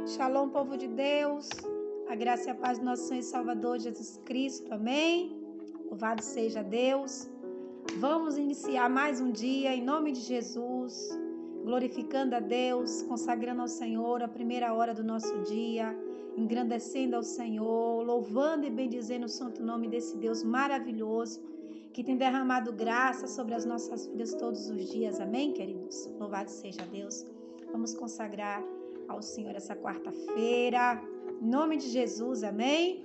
Shalom, povo de Deus, a graça e a paz do nosso Senhor e Salvador Jesus Cristo, amém? Louvado seja Deus. Vamos iniciar mais um dia em nome de Jesus, glorificando a Deus, consagrando ao Senhor a primeira hora do nosso dia, engrandecendo ao Senhor, louvando e bendizendo o santo nome desse Deus maravilhoso, que tem derramado graça sobre as nossas vidas todos os dias, amém, queridos? Louvado seja Deus. Vamos consagrar ao Senhor essa quarta-feira, em nome de Jesus, amém?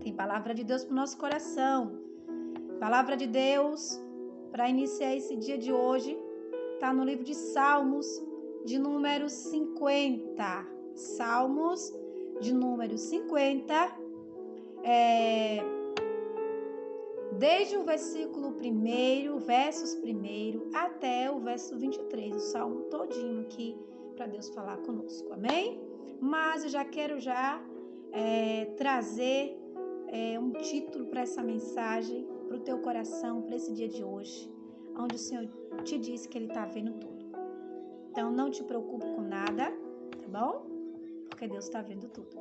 Tem palavra de Deus para o nosso coração. Palavra de Deus para iniciar esse dia de hoje está no livro de Salmos, de número 50. Salmos, de número 50, desde o versículo 1, versos 1 até o verso 23, o salmo todinho aqui, para Deus falar conosco, amém? Mas eu já quero trazer um título para essa mensagem, para o teu coração, para esse dia de hoje, onde o Senhor te disse que Ele está vendo tudo. Então, não te preocupe com nada, tá bom? Porque Deus está vendo tudo.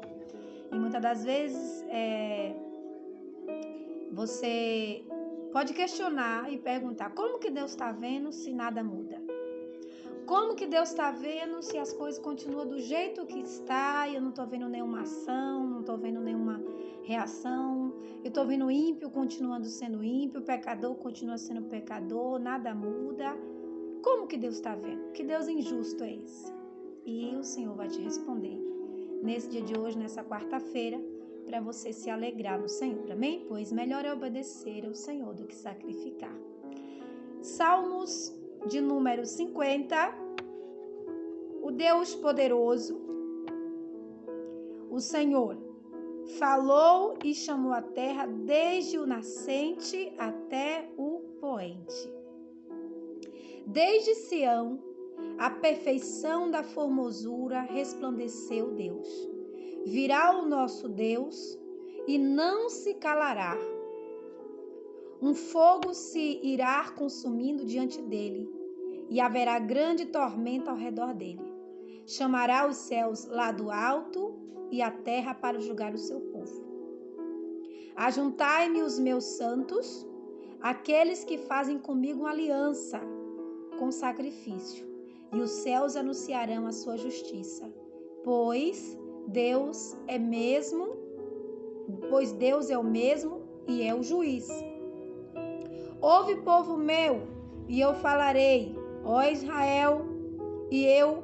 E muitas das vezes, você pode questionar e perguntar, como que Deus está vendo se nada muda? Como que Deus está vendo se as coisas continuam do jeito que está e eu não estou vendo nenhuma ação, não estou vendo nenhuma reação, eu estou vendo o ímpio continuando sendo ímpio, o pecador continua sendo pecador, nada muda. Como que Deus está vendo? Que Deus injusto é esse? E o Senhor vai te responder nesse dia de hoje, nessa quarta-feira, para você se alegrar no Senhor, amém? Pois melhor é obedecer ao Senhor do que sacrificar. Salmos de número 50, o Deus poderoso, o Senhor, falou e chamou a terra desde o nascente até o poente. Desde Sião, a perfeição da formosura, resplandeceu Deus. Virá o nosso Deus e não se calará. Um fogo se irá consumindo diante dele, e haverá grande tormenta ao redor dele. Chamará os céus lá do alto e a terra para julgar o seu povo. Ajuntai-me os meus santos, aqueles que fazem comigo uma aliança com sacrifício, e os céus anunciarão a sua justiça, pois Deus é o mesmo e é o juiz. Ouve, povo meu, e eu falarei, ó Israel, e eu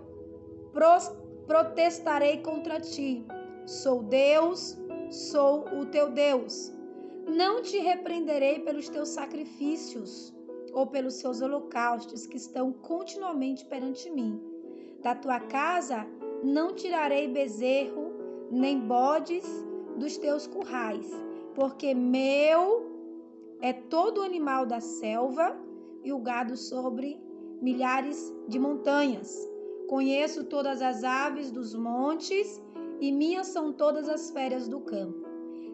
protestarei contra ti. Sou Deus, sou o teu Deus. Não te repreenderei pelos teus sacrifícios ou pelos seus holocaustos que estão continuamente perante mim. Da tua casa não tirarei bezerro, nem bodes dos teus currais, porque meu é todo animal da selva e o gado sobre milhares de montanhas. Conheço todas as aves dos montes e minhas são todas as feras do campo.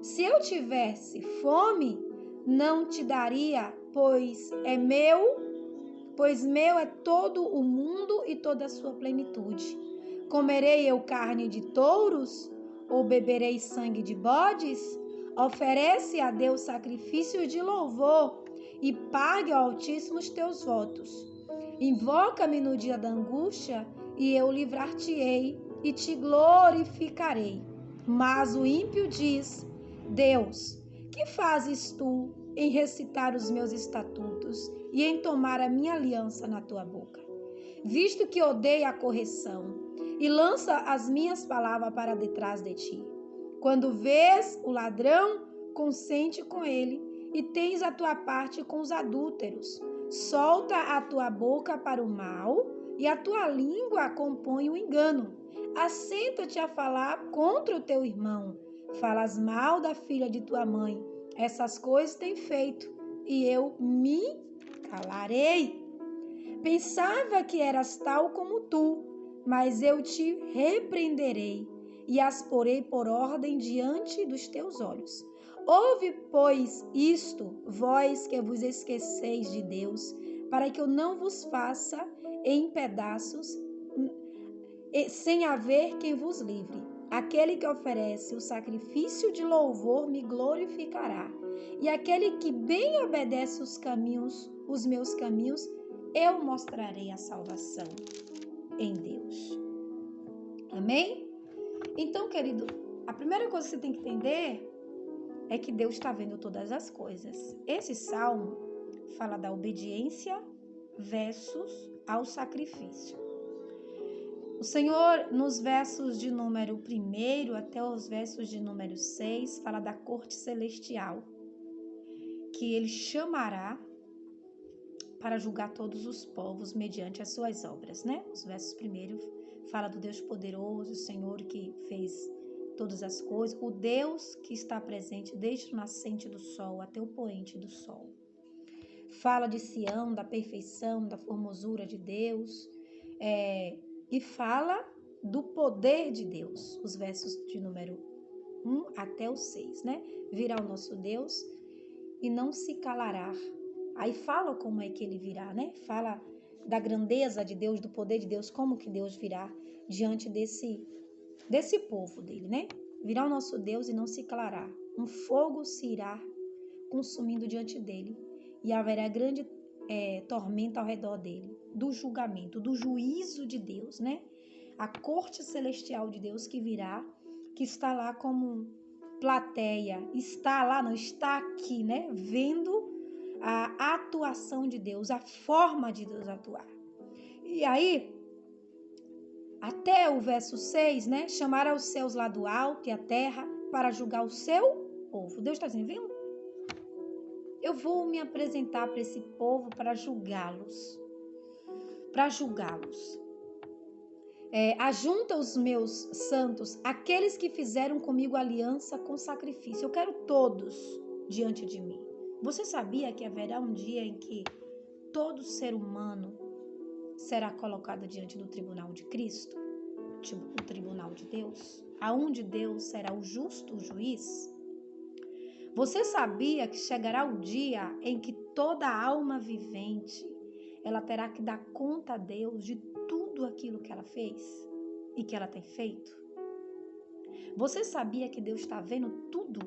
Se eu tivesse fome, não te daria, pois meu é todo o mundo e toda a sua plenitude. Comerei eu carne de touros ou beberei sangue de bodes? Oferece a Deus sacrifício de louvor e pague ao Altíssimo os teus votos. Invoca-me no dia da angústia e eu livrar-te-ei e te glorificarei. Mas o ímpio diz, Deus, que fazes tu em recitar os meus estatutos e em tomar a minha aliança na tua boca? Visto que odeia a correção e lança as minhas palavras para detrás de ti. Quando vês o ladrão, consente com ele, e tens a tua parte com os adúlteros. Solta a tua boca para o mal, e a tua língua compõe o engano. Assenta-te a falar contra o teu irmão. Falas mal da filha de tua mãe. Essas coisas tem feito, e eu me calarei. Pensava que eras tal como tu, mas eu te repreenderei e as porei por ordem diante dos teus olhos. Ouve, pois, isto, vós que vos esqueceis de Deus, para que eu não vos faça em pedaços sem haver quem vos livre. Aquele que oferece o sacrifício de louvor me glorificará. E aquele que bem obedece os meus caminhos, eu mostrarei a salvação em Deus. Amém? Então, querido, a primeira coisa que você tem que entender é que Deus está vendo todas as coisas. Esse salmo fala da obediência versus ao sacrifício. O Senhor, nos versos de número 1 até os versos de número 6, fala da corte celestial, que ele chamará para julgar todos os povos mediante as suas obras, né? Os versos 1 fala do Deus poderoso, o Senhor que fez todas as coisas, o Deus que está presente desde o nascente do sol até o poente do sol. Fala de Sião, da perfeição, da formosura de Deus, e fala do poder de Deus, os versos de número 1 até o 6, né? Virá o nosso Deus e não se calará. Aí fala como é que ele virá, né? Fala da grandeza de Deus, do poder de Deus, como que Deus virá diante desse povo dele, né? Virá o nosso Deus e não se calará. Um fogo se irá consumindo diante dele e haverá grande tormenta ao redor dele, do julgamento, do juízo de Deus, né? A corte celestial de Deus que virá, que está lá como plateia, está aqui, né? Vendo a atuação de Deus, a forma de Deus atuar. E aí, até o verso 6, né? Chamará os céus lá do alto e a terra para julgar o seu povo. Deus está dizendo, viu? Eu vou me apresentar para esse povo para julgá-los. Ajunta os meus santos, aqueles que fizeram comigo aliança com sacrifício. Eu quero todos diante de mim. Você sabia que haverá um dia em que todo ser humano será colocado diante do tribunal de Cristo? O tribunal de Deus? Aonde Deus será o justo juiz? Você sabia que chegará o dia em que toda alma vivente, ela terá que dar conta a Deus de tudo aquilo que ela fez e que ela tem feito? Você sabia que Deus está vendo tudo?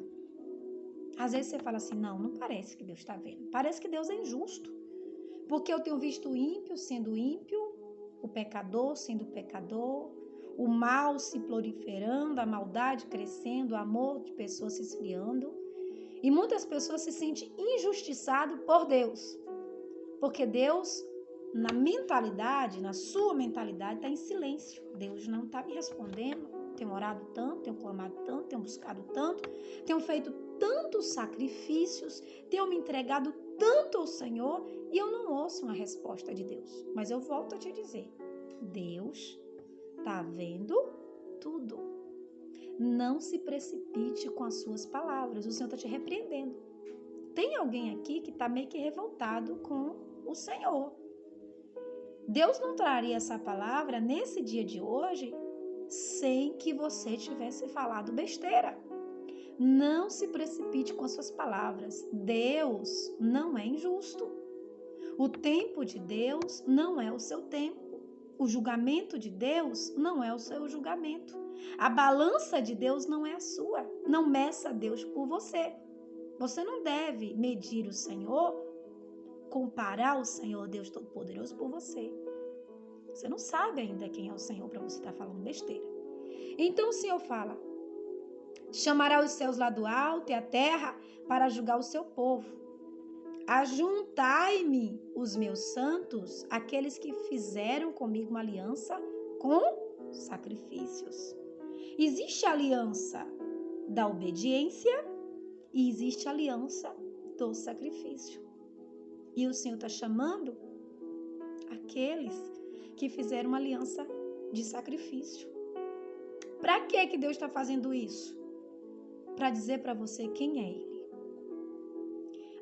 Às vezes você fala assim, não parece que Deus está vendo. Parece que Deus é injusto. Porque eu tenho visto o ímpio sendo ímpio, o pecador sendo pecador, o mal se proliferando, a maldade crescendo, o amor de pessoas se esfriando. E muitas pessoas se sentem injustiçadas por Deus. Porque Deus, na sua mentalidade, está em silêncio. Deus não está me respondendo. Tenho orado tanto, tenho clamado tanto, tenho buscado tanto, tenho feito tantos sacrifícios, tenho me entregado tanto ao Senhor e eu não ouço uma resposta de Deus. Mas eu volto a te dizer, Deus está vendo tudo. Não se precipite com as suas palavras. O Senhor está te repreendendo. Tem alguém aqui que está meio que revoltado com o Senhor. Deus não traria essa palavra nesse dia de hoje sem que você tivesse falado besteira. Não se precipite com as suas palavras. Deus não é injusto. O tempo de Deus não é o seu tempo. O julgamento de Deus não é o seu julgamento. A balança de Deus não é a sua. Não meça Deus por você. Você não deve medir o Senhor, comparar o Senhor, Deus Todo-Poderoso, por você. Você não sabe ainda quem é o Senhor para você estar falando besteira. Então o Senhor fala, chamará os céus lá do alto e a terra para julgar o seu povo. Ajuntai-me os meus santos, aqueles que fizeram comigo uma aliança com sacrifícios. Existe a aliança da obediência e existe a aliança do sacrifício. E o Senhor está chamando aqueles que fizeram uma aliança de sacrifício. Para que Deus está fazendo isso? Para dizer para você quem é Ele.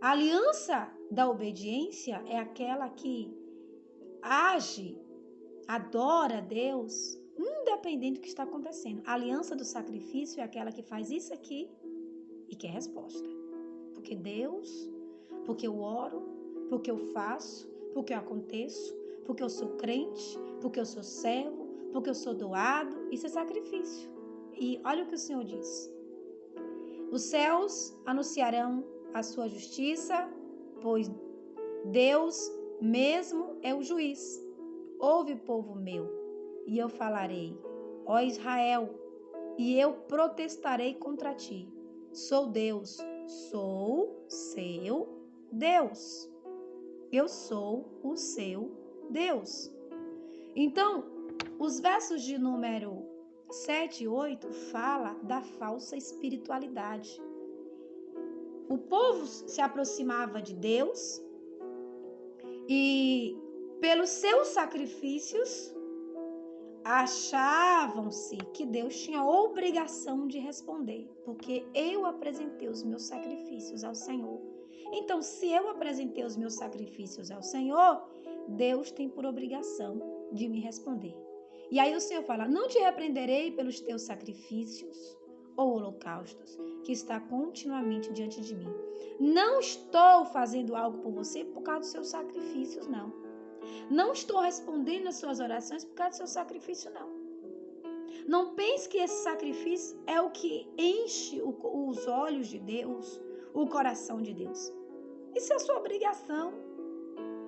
A aliança da obediência é aquela que age, adora a Deus, independente do que está acontecendo. A aliança do sacrifício é aquela que faz isso aqui e quer resposta. Porque Deus, porque eu oro, porque eu faço, porque eu aconteço, porque eu sou crente, porque eu sou servo, porque eu sou doado, isso é sacrifício. E olha o que o Senhor diz: os céus anunciarão a sua justiça, pois Deus mesmo é o juiz. Ouve, povo meu, e eu falarei, ó Israel, e eu protestarei contra ti. Sou Deus, sou seu Deus. Eu sou o seu Deus. Então, os versos de número 7 e 8 fala da falsa espiritualidade. O povo se aproximava de Deus e, pelos seus sacrifícios, achavam-se que Deus tinha obrigação de responder, porque eu apresentei os meus sacrifícios ao Senhor. Então, se eu apresentei os meus sacrifícios ao Senhor, Deus tem por obrigação de me responder. E aí o Senhor fala: não te repreenderei pelos teus sacrifícios ou holocaustos, que está continuamente diante de mim. Não estou fazendo algo por você por causa dos seus sacrifícios, não. Não estou respondendo às suas orações por causa do seu sacrifício, não. Não pense que esse sacrifício é o que enche os olhos de Deus, o coração de Deus. Isso é a sua obrigação.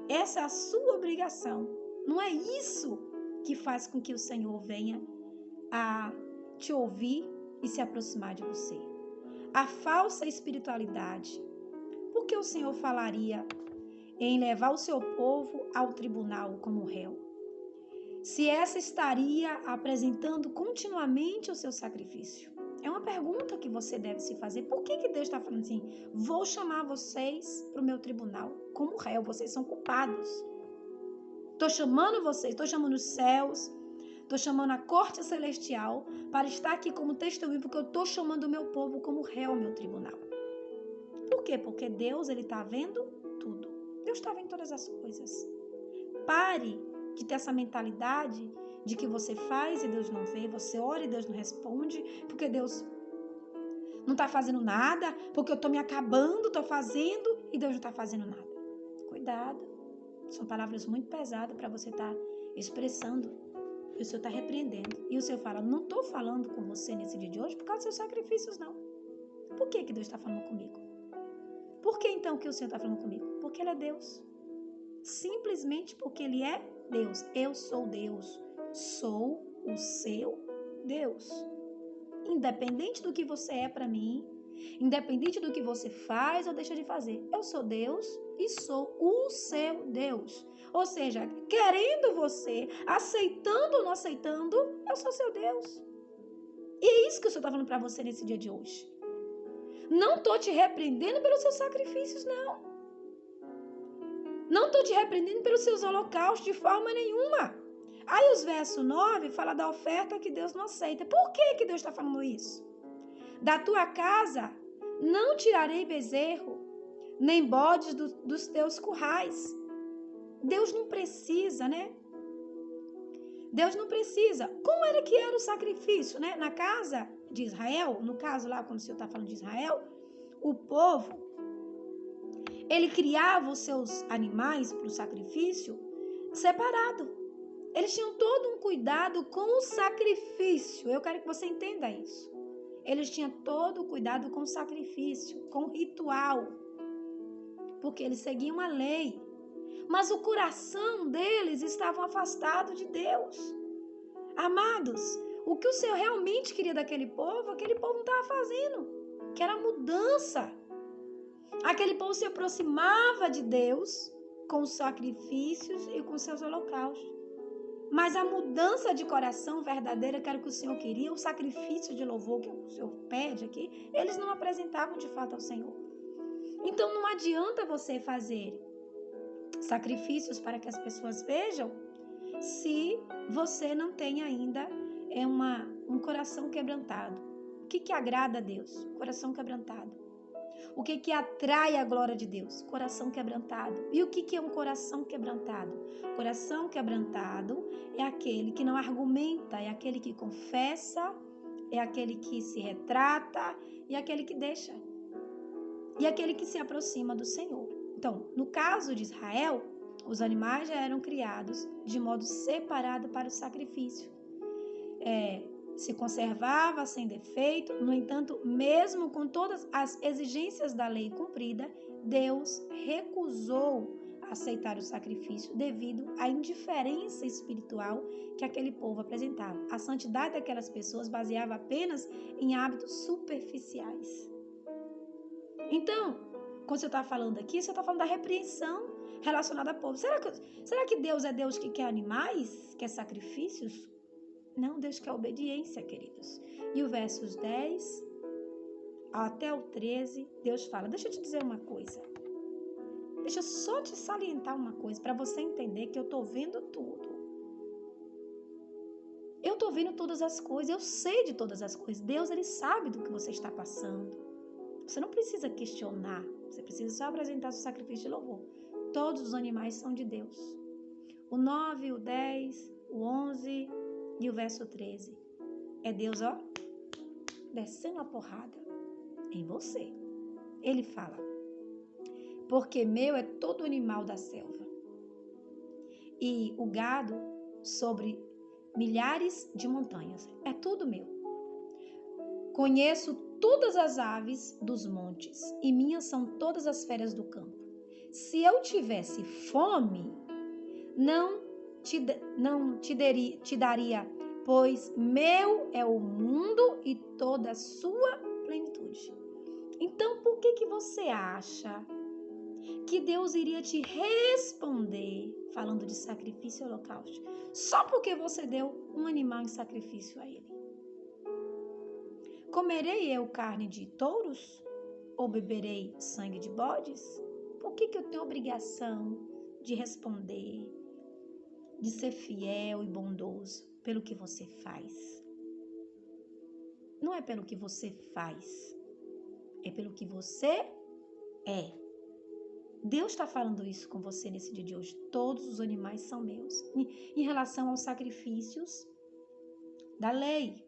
Essa é a sua obrigação. Não é isso que faz com que o Senhor venha a te ouvir e se aproximar de você. A falsa espiritualidade. Por que o Senhor falaria em levar o seu povo ao tribunal como réu, se essa estaria apresentando continuamente o seu sacrifício? É uma pergunta que você deve se fazer. Por que Deus está falando assim? Vou chamar vocês para o meu tribunal como réu, vocês são culpados. Estou chamando vocês, estou chamando os céus, estou chamando a corte celestial para estar aqui como testemunho, porque eu estou chamando o meu povo como réu ao meu tribunal. Por quê? Porque Deus, Ele está vendo tudo. Deus está vendo todas as coisas. Pare de ter essa mentalidade de que você faz e Deus não vê, você ora e Deus não responde, porque Deus não está fazendo nada, porque eu estou me acabando, estou fazendo e Deus não está fazendo nada. Cuidado. São palavras muito pesadas para você estar expressando. E o Senhor está repreendendo. E o Senhor fala: não estou falando com você nesse dia de hoje por causa dos seus sacrifícios, não. Por que Deus está falando comigo? Por que então que o Senhor está falando comigo? Porque Ele é Deus. Simplesmente porque Ele é Deus. Eu sou Deus. Sou o seu Deus. Independente do que você é para mim, independente do que você faz ou deixa de fazer, eu sou Deus e sou o seu Deus. Ou seja, querendo você, aceitando ou não aceitando, eu sou seu Deus. E é isso que o Senhor está falando para você nesse dia de hoje. Não estou te repreendendo pelos seus sacrifícios, não. Não estou te repreendendo pelos seus holocaustos de forma nenhuma. Aí os versos 9 fala da oferta que Deus não aceita. Por que Deus está falando isso? Da tua casa não tirarei bezerro, nem bodes dos teus currais. Deus não precisa, né? Deus não precisa. Como era que era o sacrifício, né? Na casa de Israel, no caso lá, quando o Senhor está falando de Israel, o povo, ele criava os seus animais para o sacrifício separado. Eles tinham todo um cuidado com o sacrifício. Eu quero que você entenda isso. Eles tinham todo o cuidado com o sacrifício, com o ritual, porque eles seguiam a lei. Mas o coração deles estava afastado de Deus. Amados, o que o Senhor realmente queria daquele povo, aquele povo não estava fazendo, que era mudança. Aquele povo se aproximava de Deus com os sacrifícios e com seus holocaustos. Mas a mudança de coração verdadeira, que era o que o Senhor queria, o sacrifício de louvor que o Senhor pede aqui, eles não apresentavam de fato ao Senhor. Então não adianta você fazer sacrifícios para que as pessoas vejam se você não tem ainda um coração quebrantado. O que agrada a Deus? Coração quebrantado. O que atrai a glória de Deus? Coração quebrantado. E o que é um coração quebrantado? Coração quebrantado é aquele que não argumenta, é aquele que confessa, é aquele que se retrata e é aquele que deixa. E é aquele que se aproxima do Senhor. Então, no caso de Israel, os animais já eram criados de modo separado para o sacrifício. se conservava sem defeito. No entanto, mesmo com todas as exigências da lei cumprida, Deus recusou aceitar o sacrifício devido à indiferença espiritual que aquele povo apresentava. A santidade daquelas pessoas baseava apenas em hábitos superficiais. Então, quando você está falando aqui, você está falando da repreensão relacionada ao povo. Será que Deus é Deus que quer animais, quer sacrifícios? Não, Deus quer obediência, queridos. E o versos 10 até o 13, Deus fala, deixa eu te dizer uma coisa. Deixa eu só te salientar uma coisa, para você entender que eu estou vendo tudo. Eu estou vendo todas as coisas, eu sei de todas as coisas. Deus, Ele sabe do que você está passando. Você não precisa questionar, você precisa só apresentar seu sacrifício de louvor. Todos os animais são de Deus. O 9, o 10, o 11 e o verso 13. É Deus, ó, descendo a porrada em você. Ele fala, porque meu é todo animal da selva, e o gado sobre milhares de montanhas. É tudo meu. Conheço todas as aves dos montes, e minhas são todas as feras do campo. Se eu tivesse fome, não te daria, pois meu é o mundo e toda a sua plenitude. Então, por que você acha que Deus iria te responder, falando de sacrifício e holocausto, só porque você deu um animal em sacrifício a Ele? Comerei eu carne de touros? Ou beberei sangue de bodes? Por que eu tenho obrigação de responder, de ser fiel e bondoso pelo que você faz? Não é pelo que você faz, é pelo que você é. Deus está falando isso com você nesse dia de hoje. Todos os animais são meus. Em relação aos sacrifícios da lei,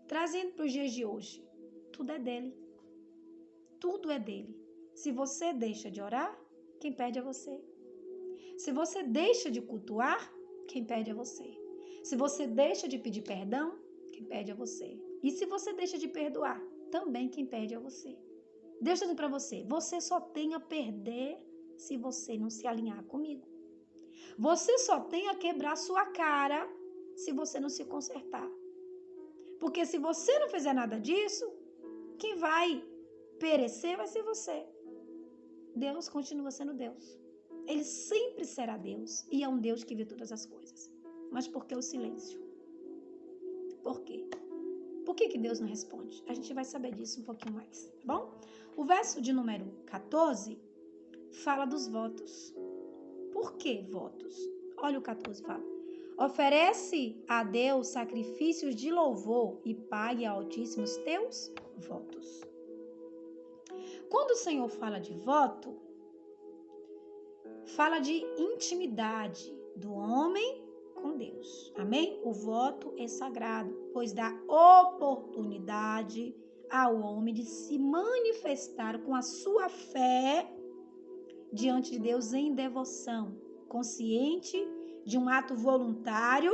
trazendo para os dias de hoje, tudo é dele. Tudo é dele. Se você deixa de orar, quem perde é você. Se você deixa de cultuar, quem perde é você. Se você deixa de pedir perdão, quem perde é você. E se você deixa de perdoar, também quem perde é você. Deus está dizendo para você, você só tem a perder se você não se alinhar comigo. Você só tem a quebrar sua cara se você não se consertar. Porque se você não fizer nada disso, quem vai perecer vai ser você. Deus continua sendo Deus. Ele sempre será Deus e é um Deus que vê todas as coisas. Mas por que o silêncio? Por quê? Por que Deus não responde? A gente vai saber disso um pouquinho mais, tá bom? O verso de número 14 fala dos votos. Por que votos? Olha o 14, fala. Oferece a Deus sacrifícios de louvor e pague ao Altíssimo os teus votos. Quando o Senhor fala de voto, fala de intimidade do homem com Deus. Amém? O voto é sagrado, pois dá oportunidade ao homem de se manifestar com a sua fé diante de Deus em devoção, consciente de um ato voluntário.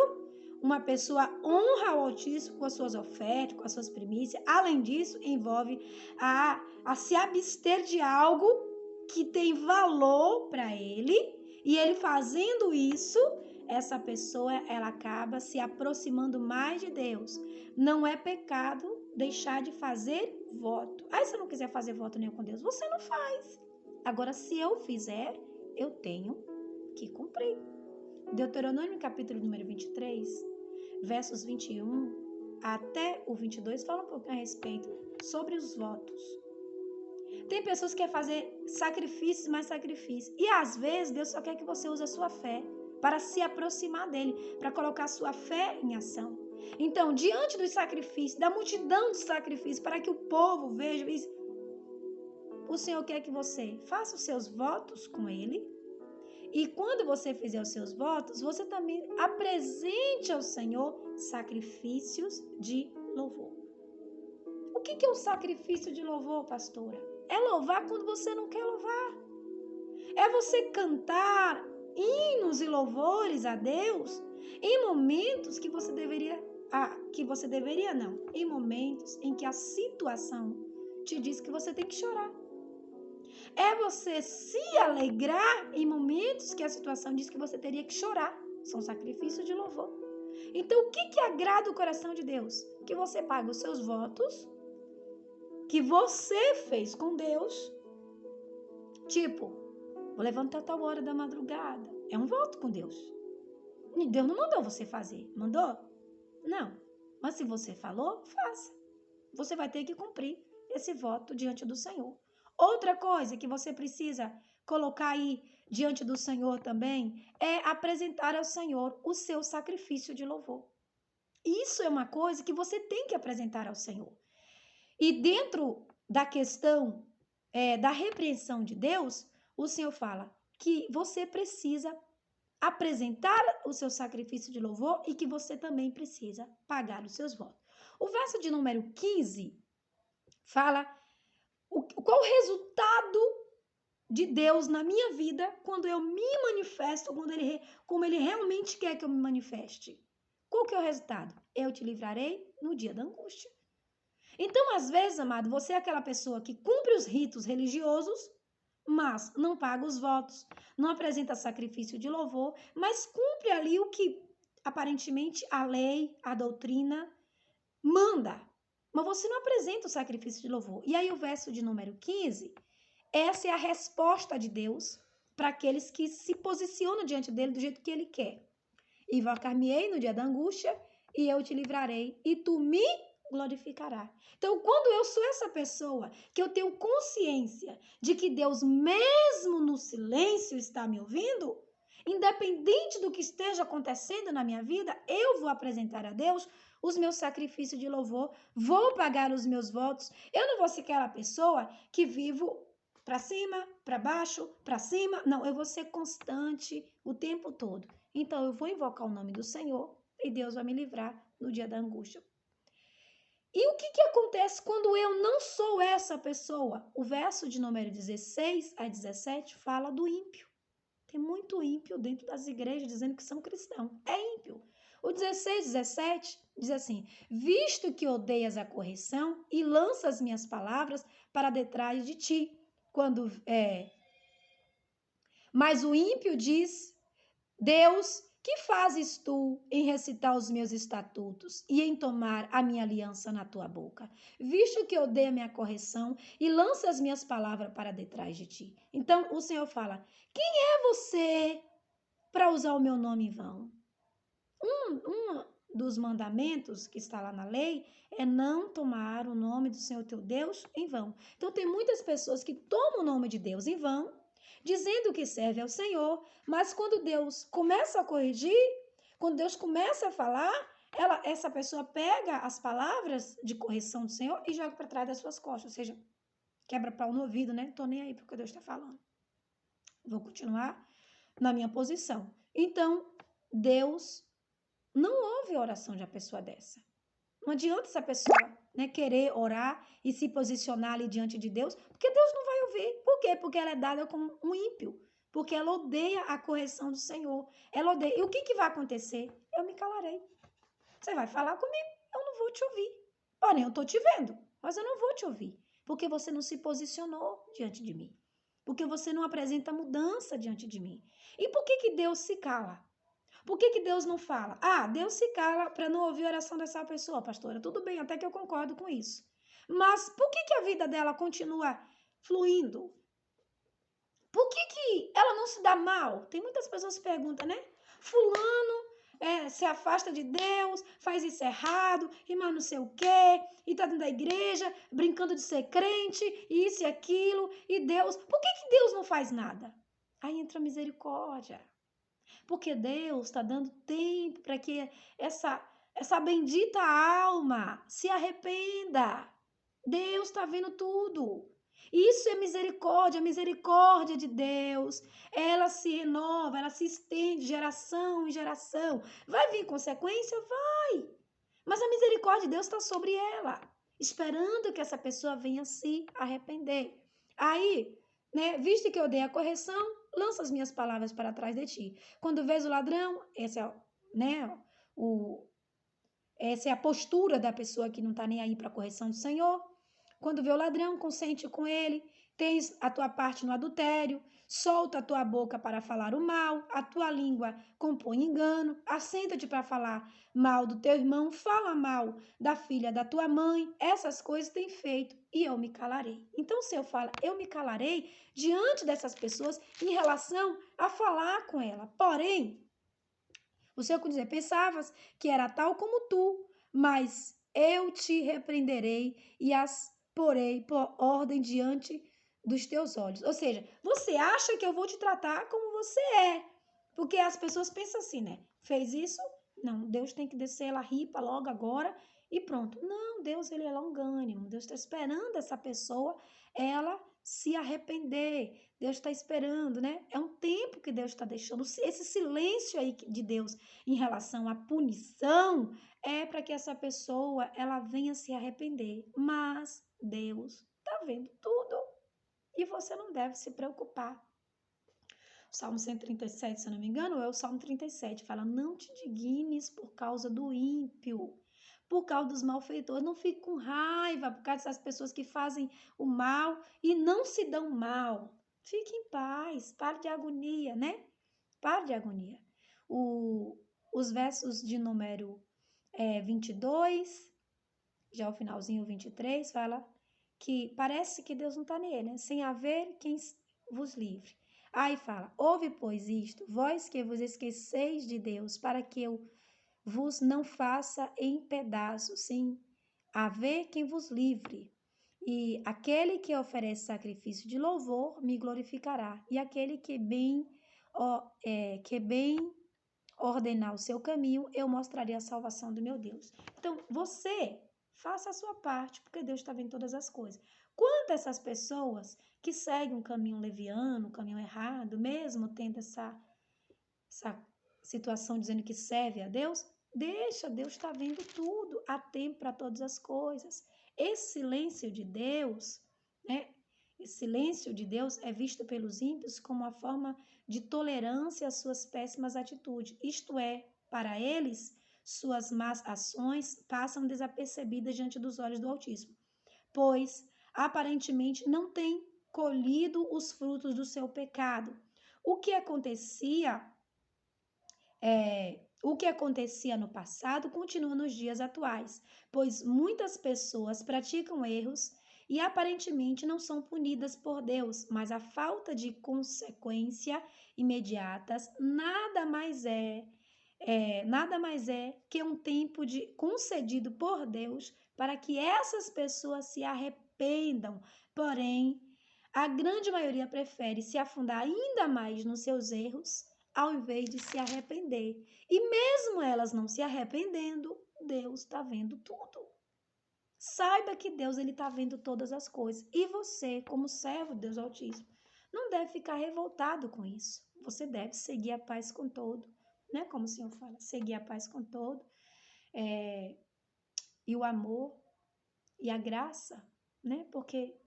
Uma pessoa honra ao Altíssimo com as suas ofertas, com as suas primícias. Além disso, envolve a se abster de algo que tem valor para ele. E ele fazendo isso, essa pessoa ela acaba se aproximando mais de Deus. Não é pecado deixar de fazer voto. Aí, se eu não quiser fazer voto nenhum com Deus, você não faz. Agora, se eu fizer, eu tenho que cumprir. Deuteronômio, capítulo número 23, versos 21 até o 22, fala um pouquinho a respeito sobre os votos. Tem pessoas que querem fazer sacrifícios, mais sacrifícios. E às vezes Deus só quer que você use a sua fé para se aproximar dele, para colocar a sua fé em ação. Então, diante dos sacrifícios, da multidão de sacrifícios, para que o povo veja isso, o Senhor quer que você faça os seus votos com ele. E quando você fizer os seus votos, você também apresente ao Senhor sacrifícios de louvor. O que é um sacrifício de louvor, pastora? É louvar quando você não quer louvar. É você cantar hinos e louvores a Deus em momentos que você deveria que você deveria não, em momentos em que a situação te diz que você tem que chorar. É você se alegrar em momentos que a situação diz que você teria que chorar. São sacrifícios de louvor. Então, o que agrada o coração de Deus? Que você pague os seus votos, que você fez com Deus. Tipo, vou levantar tal hora da madrugada. É um voto com Deus. Deus não mandou você fazer. Mandou? Não. Mas se você falou, faça. Você vai ter que cumprir esse voto diante do Senhor. Outra coisa que você precisa colocar aí diante do Senhor também é apresentar ao Senhor o seu sacrifício de louvor. Isso é uma coisa que você tem que apresentar ao Senhor. E dentro da questão da repreensão de Deus, o Senhor fala que você precisa apresentar o seu sacrifício de louvor e que você também precisa pagar os seus votos. O verso de número 15 fala qual o resultado de Deus na minha vida quando eu me manifesto, como Ele realmente quer que eu me manifeste. Qual que é o resultado? Eu te livrarei no dia da angústia. Então, às vezes, amado, você é aquela pessoa que cumpre os ritos religiosos, mas não paga os votos, não apresenta sacrifício de louvor, mas cumpre ali o que aparentemente a lei, a doutrina manda. Mas você não apresenta o sacrifício de louvor. E aí o verso de número 15, essa é a resposta de Deus para aqueles que se posicionam diante dele do jeito que ele quer. Invocar-me-ei no dia da angústia e eu te livrarei e tu me glorificará. Então, quando eu sou essa pessoa que eu tenho consciência de que Deus, mesmo no silêncio, está me ouvindo, independente do que esteja acontecendo na minha vida, eu vou apresentar a Deus os meus sacrifícios de louvor, vou pagar os meus votos. Eu não vou ser aquela pessoa que vivo para cima, para baixo, para cima. Não, eu vou ser constante o tempo todo. Então, eu vou invocar o nome do Senhor e Deus vai me livrar no dia da angústia. E o que acontece quando eu não sou essa pessoa? O verso de número 16 a 17 fala do ímpio. Tem muito ímpio dentro das igrejas dizendo que são cristãos. É ímpio. O 16, 17 diz assim: visto que odeias a correção e lanças minhas palavras para detrás de ti. Mas o ímpio diz: Deus, que fazes tu em recitar os meus estatutos e em tomar a minha aliança na tua boca? Visto que odeia minha correção e lança as minhas palavras para detrás de ti. Então o Senhor fala: quem é você para usar o meu nome em vão? Um dos mandamentos que está lá na lei é não tomar o nome do Senhor teu Deus em vão. Então tem muitas pessoas que tomam o nome de Deus em vão, dizendo que serve ao Senhor, mas quando Deus começa a corrigir, quando Deus começa a falar, essa pessoa pega as palavras de correção do Senhor e joga para trás das suas costas, ou seja, quebra pau no ouvido, né? Não tô nem aí porque Deus está falando. Vou continuar na minha posição. Então, Deus não ouve a oração de uma pessoa dessa. Não adianta essa pessoa querer orar e se posicionar ali diante de Deus, porque Deus não vai ouvir. Por quê? Porque ela é dada como um ímpio. Porque ela odeia a correção do Senhor. Ela odeia. E o que vai acontecer? Eu me calarei. Você vai falar comigo, eu não vou te ouvir. Porém, eu estou te vendo, mas eu não vou te ouvir. Porque você não se posicionou diante de mim. Porque você não apresenta mudança diante de mim. E por que Deus se cala? Por que Deus não fala? Deus se cala para não ouvir a oração dessa pessoa, pastora. Tudo bem, até que eu concordo com isso. Mas por que a vida dela continua fluindo? Por que ela não se dá mal? Tem muitas pessoas que perguntam, né? Fulano se afasta de Deus, faz isso errado, e mais não sei o quê, e tá dentro da igreja, brincando de ser crente, e isso e aquilo, e Deus... Por que Deus não faz nada? Aí entra a misericórdia. Porque Deus está dando tempo para que essa bendita alma se arrependa. Deus está vendo tudo. Isso é misericórdia, a misericórdia de Deus. Ela se renova, ela se estende de geração em geração. Vai vir consequência? Vai. Mas a misericórdia de Deus está sobre ela, esperando que essa pessoa venha se arrepender. Aí, visto que eu dei a correção, lança as minhas palavras para trás de ti. Quando vês o ladrão, esse é Essa é a postura da pessoa que não está nem aí para a correção do Senhor. Quando vê o ladrão, consente com ele, tens a tua parte no adultério, solta a tua boca para falar o mal, a tua língua compõe engano, assenta-te para falar mal do teu irmão, fala mal da filha da tua mãe, essas coisas tem feito e eu me calarei. Então o Senhor fala, eu me calarei diante dessas pessoas em relação a falar com ela. Porém, o Senhor dizer, pensavas que era tal como tu, mas eu te repreenderei e as porei por ordem diante dos teus olhos. Ou seja, você acha que eu vou te tratar como você é. Porque as pessoas pensam assim, né? Fez isso? Não, Deus tem que descer ela ripa logo agora e pronto. Não, Deus ele é longânimo. Deus está esperando essa pessoa, ela se arrepender. Deus está esperando, né? É um tempo que Deus está deixando. Esse silêncio aí de Deus em relação à punição é para que essa pessoa ela venha se arrepender. Mas Deus está vendo tudo e você não deve se preocupar. O Salmo 137, se eu não me engano, é o Salmo 37, fala, não te dignes por causa do ímpio, por causa dos malfeitores, não fique com raiva por causa dessas pessoas que fazem o mal e não se dão mal. Fique em paz, pare de agonia, né? Pare de agonia. Os versos de número 22, já o finalzinho 23, fala que parece que Deus não está nele, né? Sem haver quem vos livre. Aí fala, ouve, pois, isto, vós que vos esqueceis de Deus, para que eu vos não faça em pedaços, sem haver quem vos livre. E aquele que oferece sacrifício de louvor me glorificará, e aquele que bem ordenar o seu caminho, eu mostrarei a salvação do meu Deus. Então, você faça a sua parte, porque Deus está vendo todas as coisas. Quanto a essas pessoas que seguem um caminho leviano, um caminho errado, mesmo tendo essa situação dizendo que serve a Deus, deixa, Deus está vendo tudo, há tempo para todas as coisas. Esse silêncio de Deus, né? Esse silêncio de Deus é visto pelos ímpios como uma forma de tolerância às suas péssimas atitudes. Isto é, para eles, suas más ações passam desapercebidas diante dos olhos do Altíssimo, pois aparentemente não têm colhido os frutos do seu pecado. O que acontecia no passado continua nos dias atuais, pois muitas pessoas praticam erros e aparentemente não são punidas por Deus, mas a falta de consequência imediatas nada mais é que um tempo concedido por Deus para que essas pessoas se arrependam. Porém, a grande maioria prefere se afundar ainda mais nos seus erros ao invés de se arrepender. E mesmo elas não se arrependendo, Deus está vendo tudo. Saiba que Deus está vendo todas as coisas. E você, como servo de Deus Altíssimo, não deve ficar revoltado com isso. Você deve seguir a paz com todo. Né? Como o Senhor fala, seguir a paz com todo. E o amor e a graça, né? Porque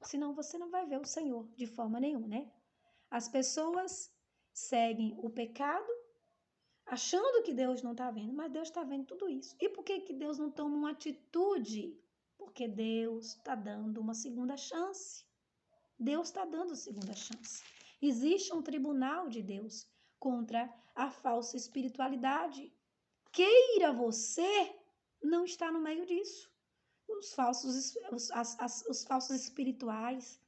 senão você não vai ver o Senhor de forma nenhuma, né? As pessoas seguem o pecado achando que Deus não está vendo, mas Deus está vendo tudo isso. E por que Deus não toma uma atitude? Porque Deus está dando uma segunda chance. Deus está dando segunda chance. Existe um tribunal de Deus contra a falsa espiritualidade. Queira você não estar no meio disso. Os falsos espirituais.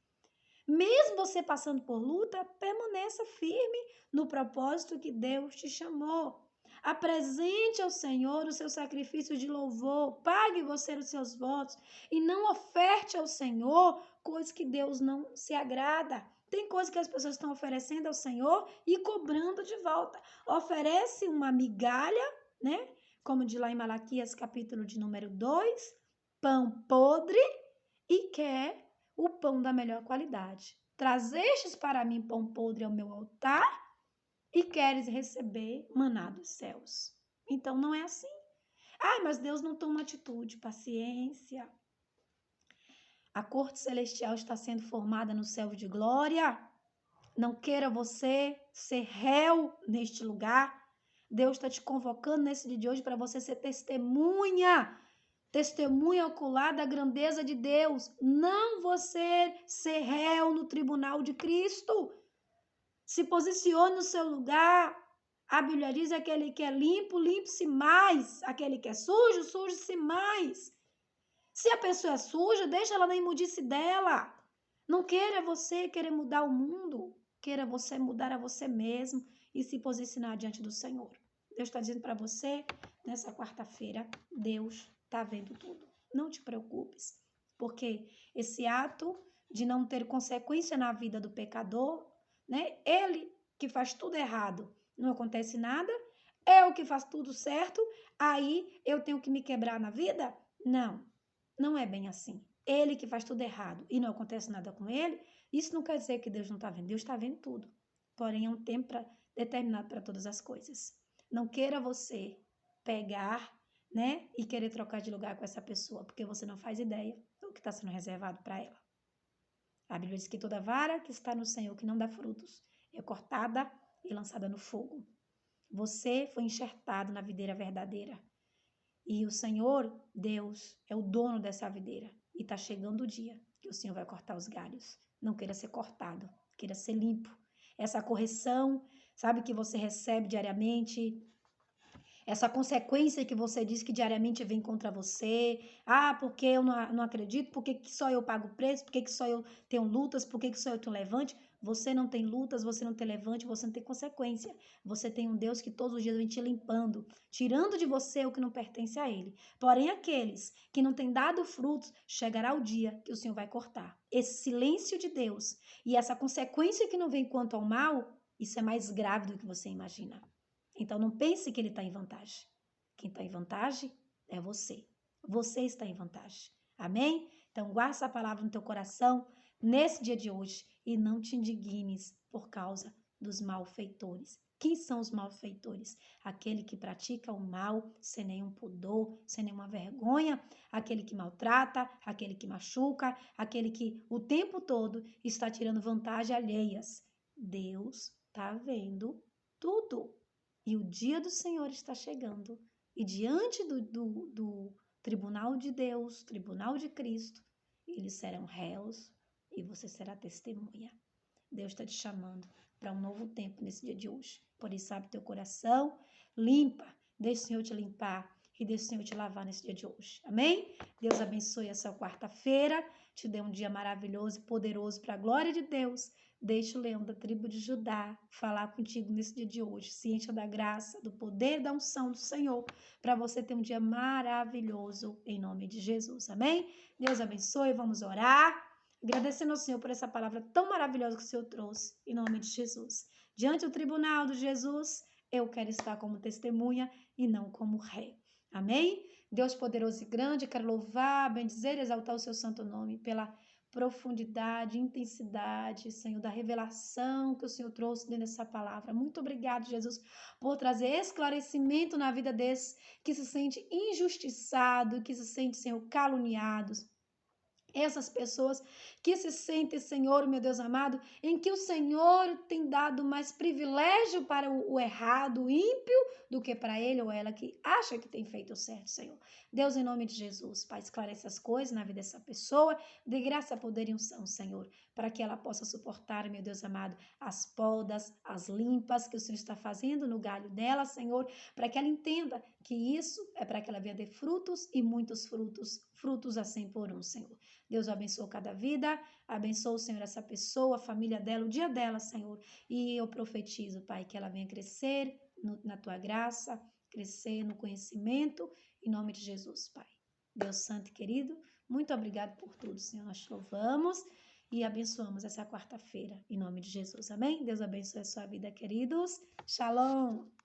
Mesmo você passando por luta, permaneça firme no propósito que Deus te chamou. Apresente ao Senhor o seu sacrifício de louvor, pague você os seus votos e não oferte ao Senhor coisas que Deus não se agrada. Tem coisas que as pessoas estão oferecendo ao Senhor e cobrando de volta. Oferece uma migalha, né? Como de lá em Malaquias, capítulo de número 2, pão podre e quer o pão da melhor qualidade. Trazestes para mim pão podre ao meu altar e queres receber maná dos céus. Então não é assim. Mas Deus não toma atitude, paciência. A corte celestial está sendo formada no céu de glória. Não queira você ser réu neste lugar. Deus está te convocando nesse dia de hoje para você ser testemunha ocular da grandeza de Deus. Não você ser réu no tribunal de Cristo. Se posicione no seu lugar. A Bíblia diz: aquele que é limpo, limpe-se mais. Aquele que é sujo, suje-se mais. Se a pessoa é suja, deixa ela na imundice dela. Não queira você querer mudar o mundo. Queira você mudar a você mesmo e se posicionar diante do Senhor. Deus está dizendo para você, nessa quarta-feira, Deus está vendo tudo. Não te preocupes, porque esse ato de não ter consequência na vida do pecador, né? Ele que faz tudo errado, não acontece nada. Eu que faço tudo certo, aí eu tenho que me quebrar na vida? Não, não é bem assim. Ele que faz tudo errado e não acontece nada com ele, isso não quer dizer que Deus não está vendo. Deus está vendo tudo. Porém, é um tempo determinado para todas as coisas. Não queira você pegar, né, e querer trocar de lugar com essa pessoa, porque você não faz ideia do que está sendo reservado para ela. A Bíblia diz que toda vara que está no Senhor, que não dá frutos, é cortada e lançada no fogo. Você foi enxertado na videira verdadeira. E o Senhor, Deus, é o dono dessa videira. E está chegando o dia que o Senhor vai cortar os galhos. Não queira ser cortado, queira ser limpo. Essa correção, sabe, que você recebe diariamente, essa consequência que você diz que diariamente vem contra você. Ah, porque eu não acredito, porque que só eu pago preço, porque que só eu tenho lutas, porque que só eu tenho levante. Você não tem lutas, você não tem levante, você não tem consequência. Você tem um Deus que todos os dias vem te limpando, tirando de você o que não pertence a Ele. Porém, aqueles que não têm dado frutos, chegará o dia que o Senhor vai cortar. Esse silêncio de Deus e essa consequência que não vem quanto ao mal, isso é mais grave do que você imagina. Então, não pense que ele está em vantagem. Quem está em vantagem é você. Você está em vantagem. Amém? Então, guarda essa palavra no teu coração nesse dia de hoje e não te indignes por causa dos malfeitores. Quem são os malfeitores? Aquele que pratica o mal sem nenhum pudor, sem nenhuma vergonha, aquele que maltrata, aquele que machuca, aquele que o tempo todo está tirando vantagem alheias. Deus está vendo tudo. E o dia do Senhor está chegando. E diante do tribunal de Deus, tribunal de Cristo, eles serão réus e você será testemunha. Deus está te chamando para um novo tempo nesse dia de hoje. Por isso, abre teu coração, limpa, deixa o Senhor te limpar e deixa o Senhor te lavar nesse dia de hoje. Amém? Deus abençoe essa quarta-feira, te dê um dia maravilhoso e poderoso para a glória de Deus. Deixa o leão da tribo de Judá falar contigo nesse dia de hoje. Se encha da graça, do poder, da unção do Senhor, para você ter um dia maravilhoso em nome de Jesus. Amém? Deus abençoe, vamos orar. Agradecendo ao Senhor por essa palavra tão maravilhosa que o Senhor trouxe, em nome de Jesus. Diante do tribunal de Jesus, eu quero estar como testemunha e não como rei. Amém? Deus poderoso e grande, quero louvar, bendizer e exaltar o seu santo nome pela profundidade, intensidade, Senhor, da revelação que o Senhor trouxe dentro dessa palavra. Muito obrigado, Jesus, por trazer esclarecimento na vida desses que se sente injustiçado, que se sente, Senhor, caluniados. Essas pessoas que se sentem, Senhor, meu Deus amado, em que o Senhor tem dado mais privilégio para o errado, o ímpio, do que para ele ou ela que acha que tem feito o certo, Senhor. Deus, em nome de Jesus, Pai, esclarece as coisas na vida dessa pessoa, dê graça, poder e unção, Senhor, para que ela possa suportar, meu Deus amado, as podas, as limpas que o Senhor está fazendo no galho dela, Senhor, para que ela entenda que isso é para que ela venha ter frutos e muitos frutos, frutos a 100 por um, Senhor. Deus abençoe cada vida, abençoe, Senhor, essa pessoa, a família dela, o dia dela, Senhor. E eu profetizo, Pai, que ela venha crescer na tua graça, crescer no conhecimento, em nome de Jesus, Pai. Deus santo e querido, muito obrigado por tudo, Senhor. Nós te louvamos e abençoamos essa quarta-feira, em nome de Jesus. Amém? Deus abençoe a sua vida, queridos. Shalom!